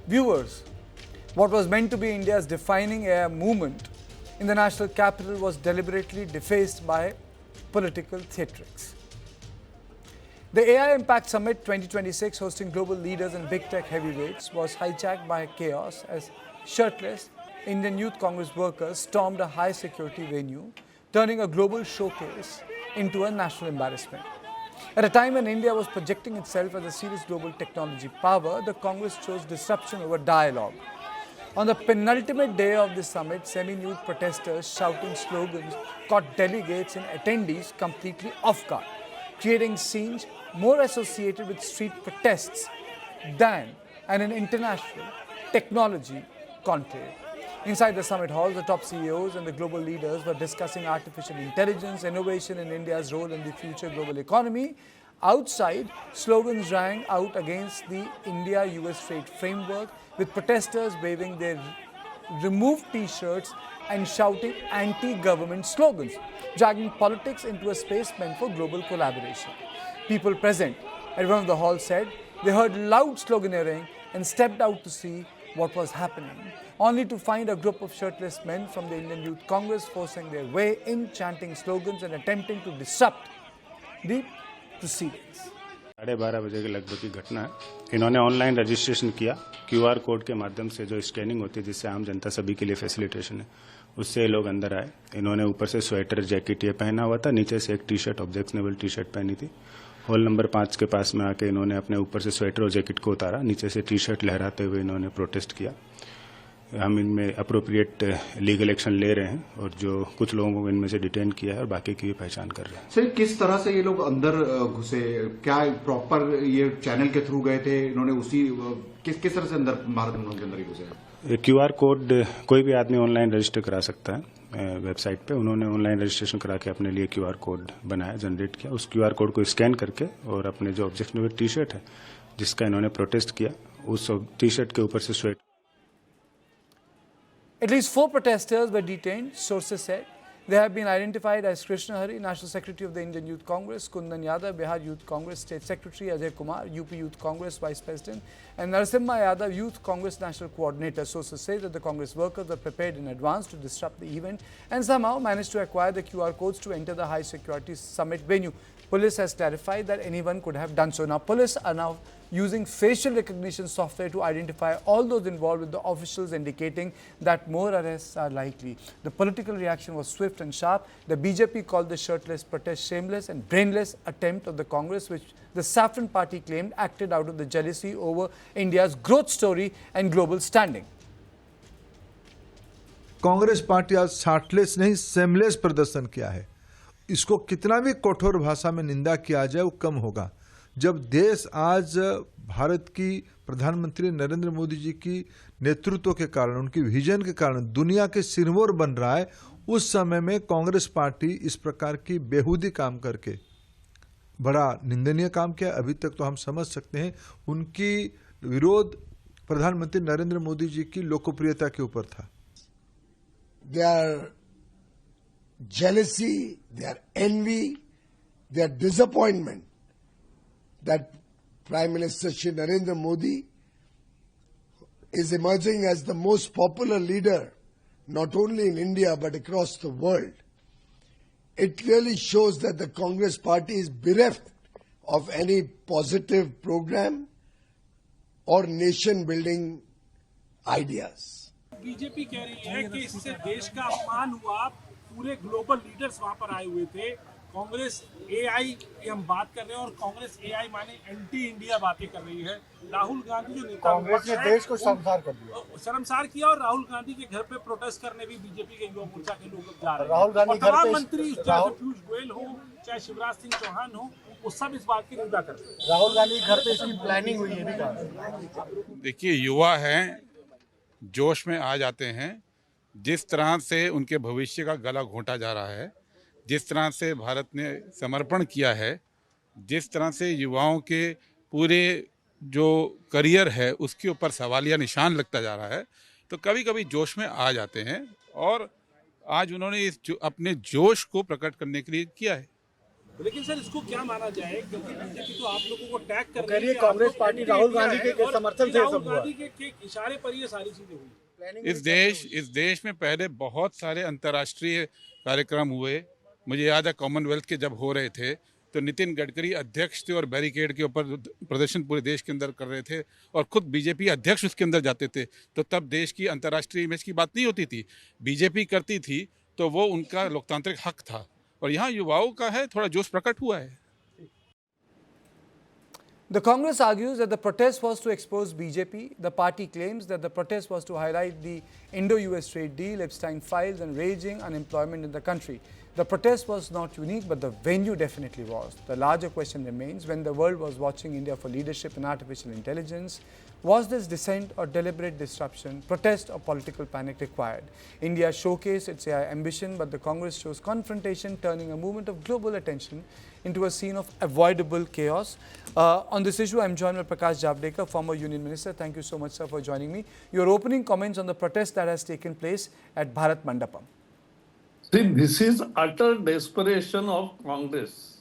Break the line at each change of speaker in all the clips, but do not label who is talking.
Viewers, what was meant to be India's defining AI movement in the national capital was deliberately defaced by political theatrics. The AI Impact Summit 2026, hosting global leaders and big tech heavyweights, was hijacked by chaos as shirtless Indian Youth Congress workers stormed a high security venue, turning a global showcase into a national embarrassment. At a time when India was projecting itself as a serious global technology power, the Congress chose disruption over dialogue. On the penultimate day of the summit, semi-nude protesters shouting slogans caught delegates and attendees completely off guard, creating scenes more associated with street protests than an international technology conclave. Inside the summit hall, the top CEOs and the global leaders were discussing artificial intelligence, innovation, and India's role in the future global economy. Outside, slogans rang out against the India-US trade framework, with protesters waving their removed T-shirts and shouting anti-government slogans, dragging politics into a space meant for global collaboration. People present at one of the halls said they heard loud sloganeering and stepped out to see what was happening, only to find a group of shirtless men from the Indian Youth Congress forcing their way in, chanting slogans and attempting to disrupt the proceedings.
12:30 बजे के लगभग की घटना है। इन्होंने online registration किया, QR code के माध्यम से जो स्कैनिंग होती है जिससे आम जनता सभी के लिए फैसिलिटेशन है, उससे ये लोग अंदर आए। इन्होंने ऊपर से स्वेटर जैकेट ये पहना हुआ था, नीचे से एक T shirt objectionable T shirt पहनी थी। हॉल नंबर 5 के पास में आके इन्होंने अपने ऊपर से स्वेटर और जैकेट को उतारा, नीचे से टी शर्ट लहराते हुए इन्होंने प्रोटेस्ट किया। हम इनमें अप्रोप्रिएट लीगल एक्शन ले रहे हैं और जो कुछ लोगों को इनमें से डिटेन किया है और बाकी की भी पहचान कर रहे हैं।
सर, किस तरह से ये लोग अंदर घुसे? क्या प्रॉपर ये चैनल के थ्रू गए थे? इन्होंने उसी किस तरह से अंदर भारत के अंदर ही घुसे?
क्यूआर कोड कोई भी आदमी ऑनलाइन रजिस्टर करा सकता है वेबसाइट पे। उन्होंने ऑनलाइन रजिस्ट्रेशन करा के अपने लिए क्यूआर कोड बनाया, जनरेट किया। उस क्यूआर कोड को स्कैन करके और अपने जो ऑब्जेक्शनेबल टी शर्ट है जिसका इन्होंने प्रोटेस्ट किया, उस टी शर्ट के ऊपर से sweat.
At least 4 protesters were detained, sources said. They have been identified as Krishna Hari, National Secretary of the Indian Youth Congress, Kundan Yadav, Bihar Youth Congress State Secretary, Ajay Kumar, UP Youth Congress Vice President, and Narasimha Yadav, Youth Congress National Coordinator. Sources say that the Congress workers were prepared in advance to disrupt the event and somehow managed to acquire the QR codes to enter the high security summit venue. Police has clarified that anyone could have done so. Now, police are now using facial recognition software to identify all those involved, with the officials indicating that more arrests are likely. The political reaction was swift and sharp. The BJP called the shirtless protest shameless and brainless attempt of the Congress, which the Saffron Party claimed acted out of the jealousy over India's growth story and global standing.
Congress party आज शार्टलेस नहीं seamless प्रदर्शन किया है। इसको कितना भी कठोर भाषा में निंदा किया जाए वो कम होगा। जब देश आज भारत की प्रधानमंत्री नरेंद्र मोदी जी की नेतृत्व के कारण, उनकी विजन के कारण दुनिया के सिरमौर बन रहा है, उस समय में कांग्रेस पार्टी इस प्रकार की बेहूदी काम करके बड़ा निंदनीय काम किया। अभी तक तो हम समझ सकते हैं उनकी विरोध प्रधानमंत्री नरेंद्र मोदी जी की लोकप्रियता के ऊपर था।
Their jealousy, their envy, their disappointment that Prime Minister Shri Narendra Modi is emerging as the most popular leader not only in India but across the world. It clearly shows that the Congress party is bereft of any positive program or nation building ideas.
BJP कह रही है कि इससे देश का अपमान हुआ, पूरे ग्लोबल लीडर्स वहां पर आए हुए थे। कांग्रेस एआई की हम बात कर रहे हैं और कांग्रेस एआई माने एंटी इंडिया बातें कर रही है। राहुल गांधी जो नेता,
कांग्रेस ने देश को शर्मसार कर दिया,
शर्मसार किया, और राहुल गांधी के घर पे प्रोटेस्ट करने भी बीजेपी के युवा मोर्चा के लोग जा रहे हैं।
राहुल गांधी घर पे,
मंत्री चाहे पीयूष गोयल हो, चाहे शिवराज सिंह चौहान हो, वो सब इस बात की निंदा करते हैं।
राहुल गांधी घर पे इसकी प्लानिंग हुई है भी कहा।
देखिए, युवा हैं, जोश में आ जाते हैं। जिस तरह से उनके भविष्य का गला घोंटा जा रहा है, जिस तरह से भारत ने समर्पण किया है, जिस तरह से युवाओं के पूरे जो करियर है उसके ऊपर सवालिया निशान लगता जा रहा है, तो कभी कभी जोश में आ जाते हैं। और आज उन्होंने अपने जोश को प्रकट करने के लिए किया है।
लेकिन सर इसको क्या माना जाए, क्योंकि बीजेपी तो आप लोगों को टैग कर
कह रही है कांग्रेस पार्टी राहुल गांधी के समर्थन से
राहुल
सब हुआ।
गांधी के इशारे पर ये सारी चीजें हुई।
इस देश में पहले बहुत सारे अंतर्राष्ट्रीय कार्यक्रम हुए। मुझे याद है कॉमनवेल्थ के जब हो रहे थे तो नितिन गडकरी अध्यक्ष थे और बैरिकेड के ऊपर प्रदर्शन पूरे देश के अंदर कर रहे थे और खुद बीजेपी अध्यक्ष उसके अंदर जाते थे। तो तब देश की अंतर्राष्ट्रीय इमेज की बात नहीं होती थी, बीजेपी करती थी, तो वो उनका लोकतांत्रिक हक था। और यहाँ युवाओं का है, थोड़ा जोश प्रकट हुआ है।
The Congress argues that the protest was to expose BJP. The party claims that the protest was to highlight the Indo-US trade deal, Epstein files, and raging unemployment in the country. The protest was not unique, but the venue definitely was. The larger question remains, when the world was watching India for leadership in artificial intelligence, was this dissent or deliberate disruption, protest or political panic required? India showcased its AI ambition, but the Congress chose confrontation, turning a movement of global attention into a scene of avoidable chaos. On this issue, I am joined by Prakash Javadekar, former Union Minister. Thank you so much, sir, for joining me. Your opening comments on the protest that has taken place at Bharat Mandapam.
See, this is utter desperation of Congress.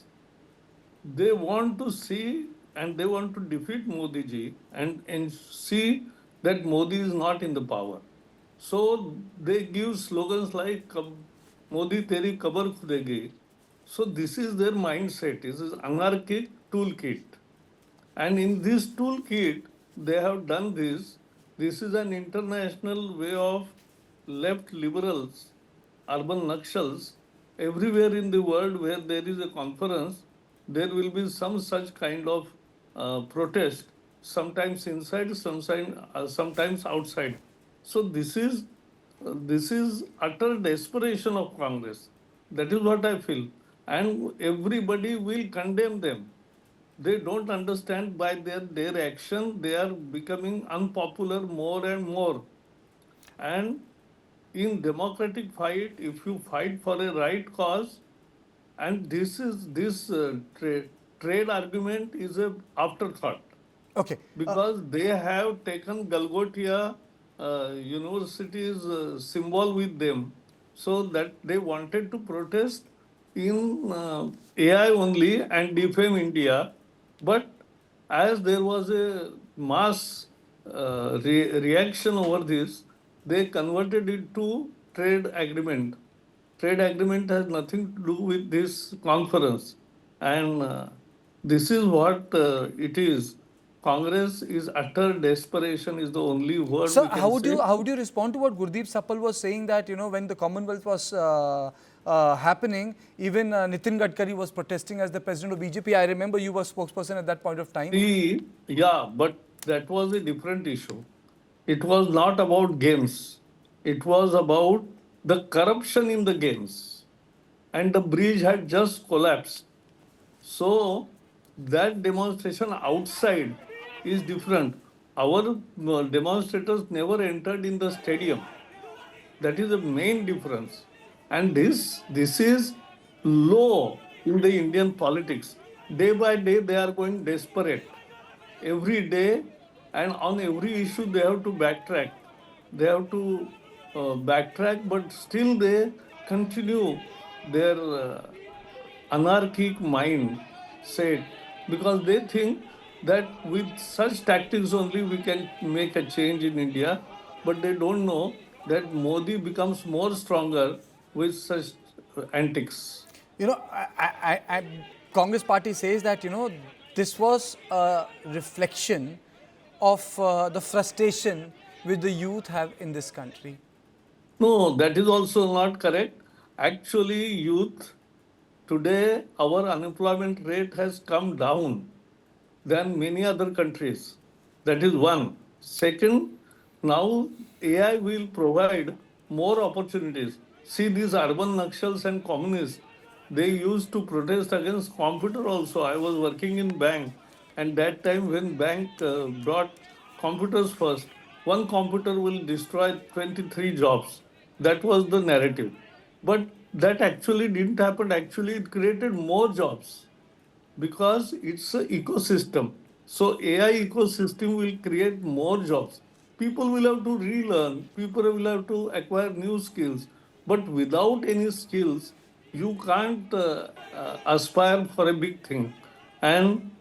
They want to see and they want to defeat Modi ji and see that Modi is not in the power. So they give slogans like Modi teri kabar khudegi. So this is their mindset. This is anarchic toolkit. And in this toolkit, they have done this. This is an international way of left liberals, urban naxals. Everywhere in the world where there is a conference, there will be some such kind of protest, sometimes inside, sometimes outside. So this is utter desperation of Congress. That is what I feel. And everybody will condemn them. They don't understand by their action, they are becoming unpopular more and more. And in democratic fight, if you fight for a right cause, and this trade argument is a afterthought.
Okay.
Because they have taken Galgotia University's symbol with them, so that they wanted to protest in AI only and defame India. But as there was a mass reaction over this, they converted it to trade agreement. Trade agreement has nothing to do with this conference. And this is what it is. Congress is utter desperation is the only word
Sir,
we can
how would
say.
you respond to what Gurdeep Sapal was saying, that when the Commonwealth was happening, even Nitin Gadkari was protesting as the president of BJP. I remember you were spokesperson at that point of time.
Yeah, but that was a different issue. It was not about games. It was about the corruption in the games. And the bridge had just collapsed. So that demonstration outside is different. Our demonstrators never entered in the stadium. That is the main difference. And this is low in the Indian politics. Day by day, they are going desperate. Every day, and on every issue, they have to backtrack. They have to backtrack, but still they continue their anarchic mind set, because they think that with such tactics only we can make a change in India. But they don't know that Modi becomes more stronger with such antics.
Congress party says that, this was a reflection of the frustration which the youth have in this country.
No, that is also not correct. Actually, youth, today our unemployment rate has come down than many other countries. That is one. Second, now AI will provide more opportunities. See, these urban naxals and communists, they used to protest against computer also. I was working in bank, and that time when bank brought computers first, one computer will destroy 23 jobs. That was the narrative. But that actually didn't happen. Actually, it created more jobs because it's an ecosystem. So AI ecosystem will create more jobs. People will have to relearn. People will have to acquire new skills. But without any skills, you can't aspire for a big thing. And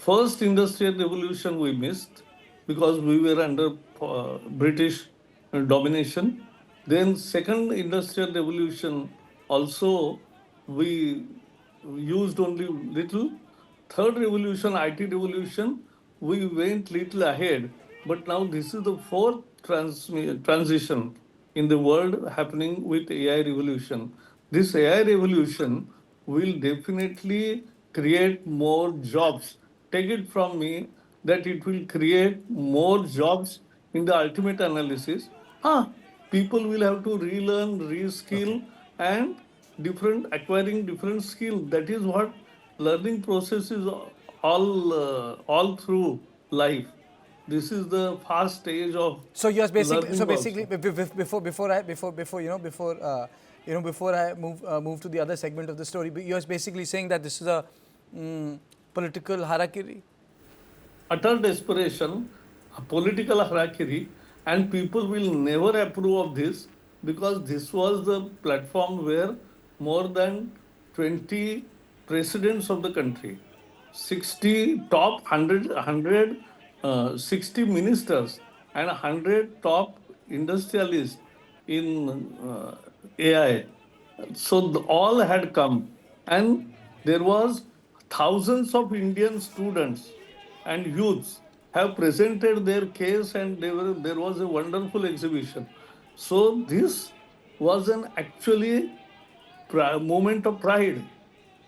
first industrial revolution we missed because we were under British domination. Then second industrial revolution also we used only little. Third revolution, IT revolution, we went little ahead. But now this is the fourth transition in the world happening with AI revolution. This AI revolution will definitely create more jobs. Take it from me that it will create more jobs in the ultimate analysis. People will have to relearn, reskill, and acquiring different skill. That is what learning process is all through life. This is the fast stage of
So you're basically,
learning
before I move to the other segment of the story, you're basically saying that this is a political harakiri.
utter desperation, a political harakiri, and people will never approve of this because this was the platform where more than 20 presidents of the country, 60 top 60 ministers, and 100 top industrialists in AI. So all had come, and there was thousands of Indian students and youths have presented their case, and there was a wonderful exhibition. So this was an actually moment of pride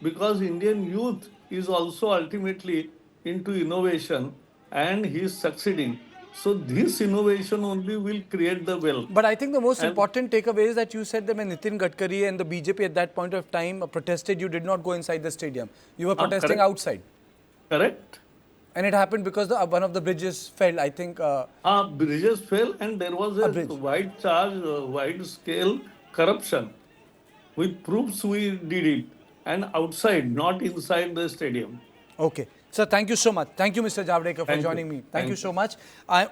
because Indian youth is also ultimately into innovation and he is succeeding. So this innovation only will create the wealth.
But I think the most important takeaway is that you said that when Nitin Gadkari and the BJP at that point of time protested, you did not go inside the stadium. You were protesting outside.
Correct.
And it happened because one of the bridges fell, I think.
Bridges fell and there was a wide-scale corruption. With proofs we did it. And outside, not inside the stadium.
Okay. Sir, thank you so much. Thank you, Mr. Javadekar, for joining me. Thank you so much.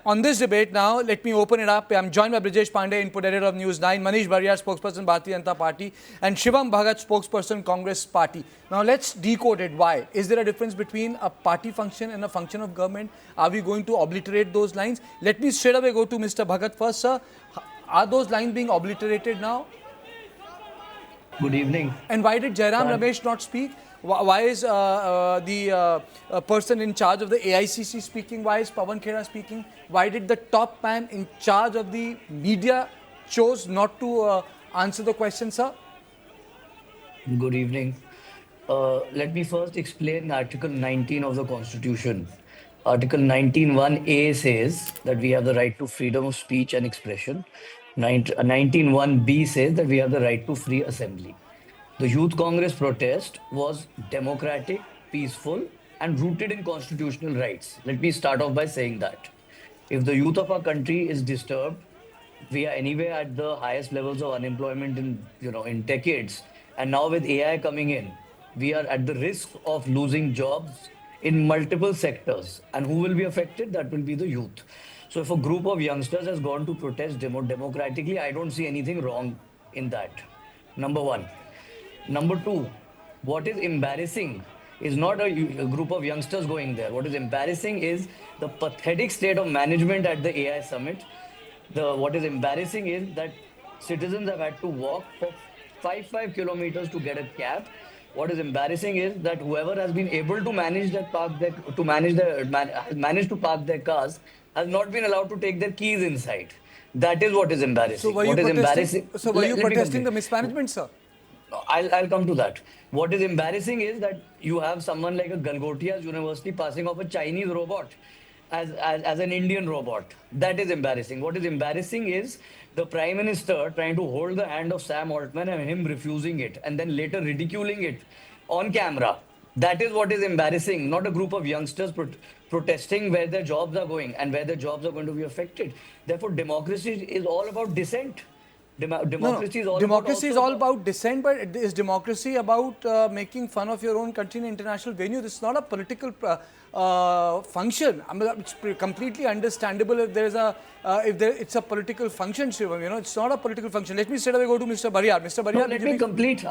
On this debate now, let me open it up. I'm joined by Brijesh Pandey, input editor of News9, Manish Bharia, spokesperson, Bharatiya Janata Party, and Shivam Bhagat, spokesperson, Congress Party. Now, let's decode it. Why? Is there a difference between a party function and a function of government? Are we going to obliterate those lines? Let me straight away go to Mr. Bhagat first, sir. Are those lines being obliterated now?
Good evening.
And why did Jairam Ramesh not speak? Why is the person in charge of the AICC speaking? Why is Pawan Khera speaking? Why did the top man in charge of the media chose not to answer the question, sir?
Good evening. Let me first explain Article 19 of the Constitution. Article 19(1)(a) says that we have the right to freedom of speech and expression. 19(1)(b) says that we have the right to free assembly. The Youth Congress protest was democratic, peaceful, and rooted in constitutional rights. Let me start off by saying that. If the youth of our country is disturbed, we are anyway at the highest levels of unemployment in decades. And now with AI coming in, we are at the risk of losing jobs in multiple sectors. And who will be affected? That will be the youth. So if a group of youngsters has gone to protest democratically, I don't see anything wrong in that. Number one. Number two, what is embarrassing is not a group of youngsters going there. What is embarrassing is the pathetic state of management at the AI summit. What is embarrassing is that citizens have had to walk for 5 kilometers to get a cab. What is embarrassing is that whoever has been able to manage to park their cars has not been allowed to take their keys inside. That is what is embarrassing.
So were you protesting the mismanagement, sir?
I'll come to that. What is embarrassing is that you have someone like a Galgotia's University passing off a Chinese robot as an Indian robot. That is embarrassing. What is embarrassing is the Prime Minister trying to hold the hand of Sam Altman and him refusing it and then later ridiculing it on camera. That is what is embarrassing, not a group of youngsters protesting where their jobs are going and where their jobs are going to be affected. Therefore, democracy is all about dissent. Democracy is all
democracy is
about
all about dissent, but is democracy about making fun of your own country in an international venue? This is not a political function. I mean, it's completely understandable if there is a it's a political function, Shivam. You know, it's not a political function. Let me straight away go to Mr. Bariyar. Mr. Bariyar,
No, let me complete.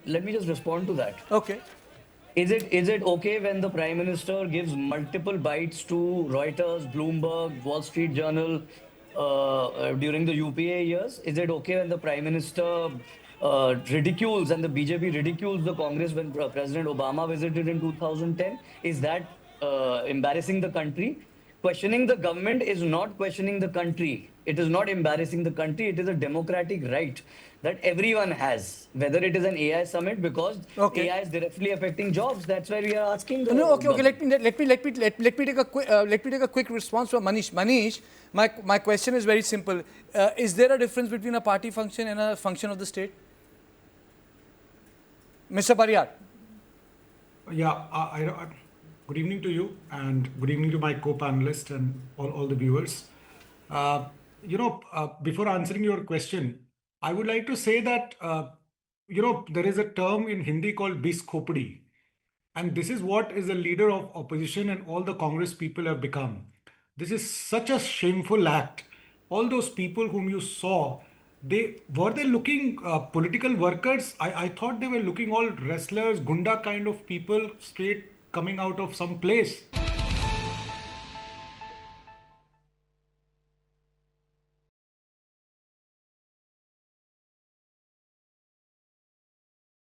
Let me just respond to that.
Okay.
Is it okay when the Prime Minister gives multiple bites to Reuters, Bloomberg, Wall Street Journal during the UPA years? Is it okay when the Prime Minister ridicules and the BJP ridicules the Congress when President Obama visited in 2010? Is that embarrassing the country? Questioning the government is not questioning the country. It is not embarrassing the country. It is a democratic right that everyone has, whether it is an AI summit, because AI is directly affecting jobs. That's why we are asking.
Okay. Let me take a quick response from Manish. Manish, my question is very simple. Is there a difference between a party function and a function of the state? Mr. Bariyar.
Yeah, good evening to you and good evening to my co-panelists and all the viewers. Before answering your question, I would like to say that, there is a term in Hindi called bis khopdi. And this is what is a leader of opposition and all the Congress people have become. This is such a shameful act. All those people whom you saw, were they looking political workers? I thought they were looking all wrestlers, gunda kind of people straight coming out of some place.